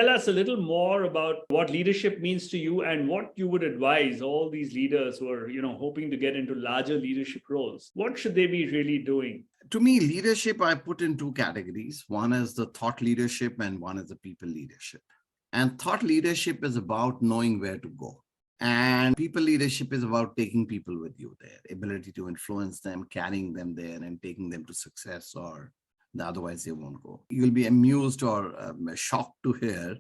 tell us a little more about what leadership means to you and what you would advise all these leaders who are, hoping to get into larger leadership roles? What should they be really doing? To me, leadership I put in two categories. One is the thought leadership and one is the people leadership. And thought leadership is about knowing where to go. And people leadership is about taking people with you there, ability to influence them, carrying them there and taking them to success, or otherwise they won't go. You'll be amused or shocked to hear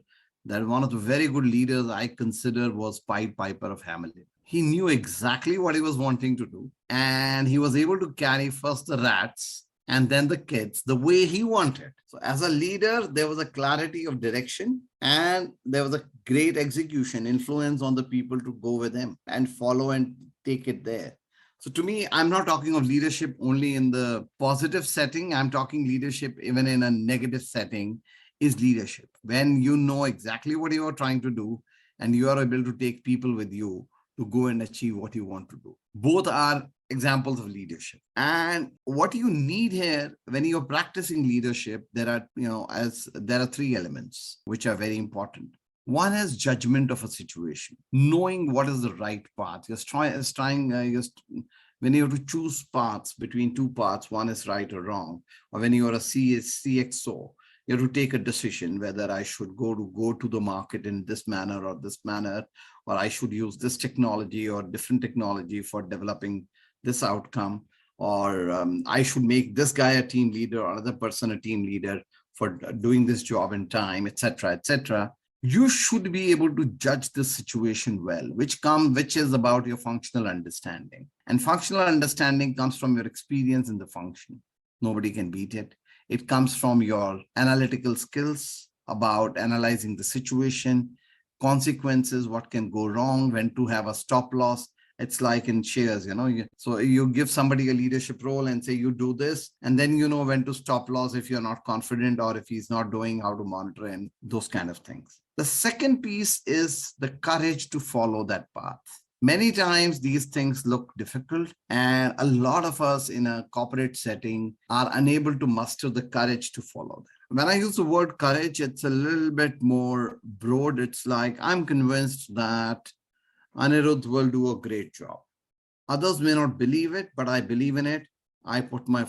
that one of the very good leaders I consider was Pied Piper of Hamelin. He knew exactly what he was wanting to do, and he was able to carry first the rats and then the kids the way he wanted. So as a leader, there was a clarity of direction and there was a great execution, influence on the people to go with him and follow and take it there. So to me, I'm not talking of leadership only in the positive setting. I'm talking leadership even in a negative setting is leadership. When you know exactly what you are trying to do and you are able to take people with you to go and achieve what you want to do. Both are examples of leadership. And what you need here when you're practicing leadership, there are three elements which are very important. One is judgment of a situation, knowing what is the right path. When you have to choose paths between two paths, one is right or wrong, or when you are a CXO, you have to take a decision whether I should go to the market in this manner, or I should use this technology or different technology for developing this outcome, or I should make this guy a team leader or other person a team leader for doing this job in time, etc., etc. You should be able to judge this situation well, which is about your functional understanding. And functional understanding comes from your experience in the function. Nobody can beat it. It comes from your analytical skills about analyzing the situation, consequences, what can go wrong, when to have a stop loss. It's like in shares, so you give somebody a leadership role and say, you do this, and then you know when to stop loss if you're not confident or if he's not doing, how to monitor and those kind of things. The second piece is the courage to follow that path. Many times these things look difficult, and a lot of us in a corporate setting are unable to muster the courage to follow that. When I use the word courage, it's a little bit more broad. It's like, I'm convinced that Anirudh will do a great job. Others may not believe it, but I believe in it. I put my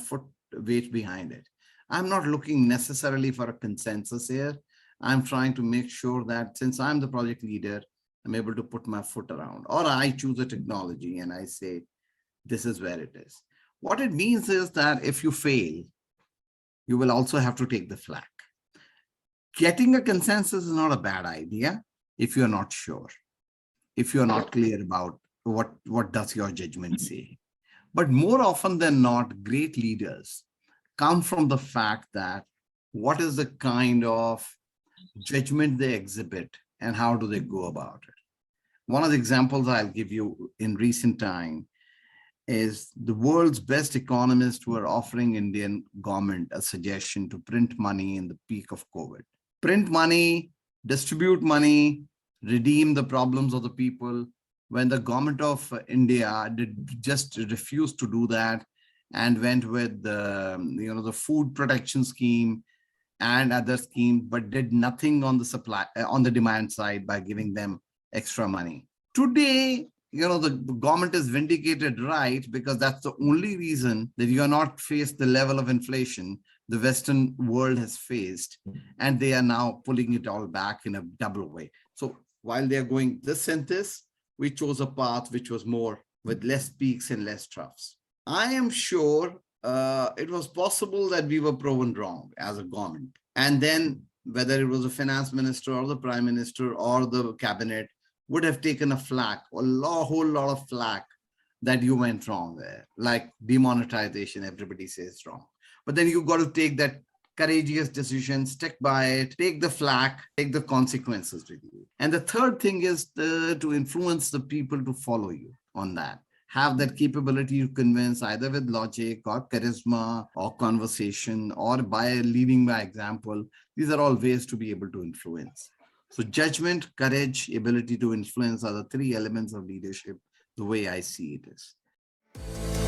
weight behind it. I'm not looking necessarily for a consensus here. I'm trying to make sure that since I'm the project leader, I'm able to put my foot around, or I choose a technology and I say, this is where it is. What it means is that if you fail, you will also have to take the flak. Getting a consensus is not a bad idea if you're not sure, if you're not clear about what does your judgment say. But more often than not, great leaders come from the fact that what is the kind of judgment they exhibit and how do they go about it. One of the examples I'll give you in recent time is the world's best economists were offering Indian government a suggestion to print money in the peak of COVID. Print money, distribute money, redeem the problems of the people. When the government of India just refused to do that and went with the food protection scheme and other schemes, but did nothing on the demand side by giving them extra money. Today, the government is vindicated right because that's the only reason that you are not faced the level of inflation the Western world has faced, and they are now pulling it all back in a double way. So while they're going this and this, we chose a path which was more with less peaks and less troughs. I am sure it was possible that we were proven wrong as a government. And then whether it was the finance minister or the prime minister or the cabinet would have taken a whole lot of flack that you went wrong there, like demonetization, everybody says wrong. But then you got to take that courageous decision, stick by it, take the flack, take the consequences with you. And the third thing is to influence the people to follow you on that. Have that capability to convince either with logic or charisma or conversation or by leading by example. These are all ways to be able to influence. So judgment, courage, ability to influence are the three elements of leadership, the way I see it is.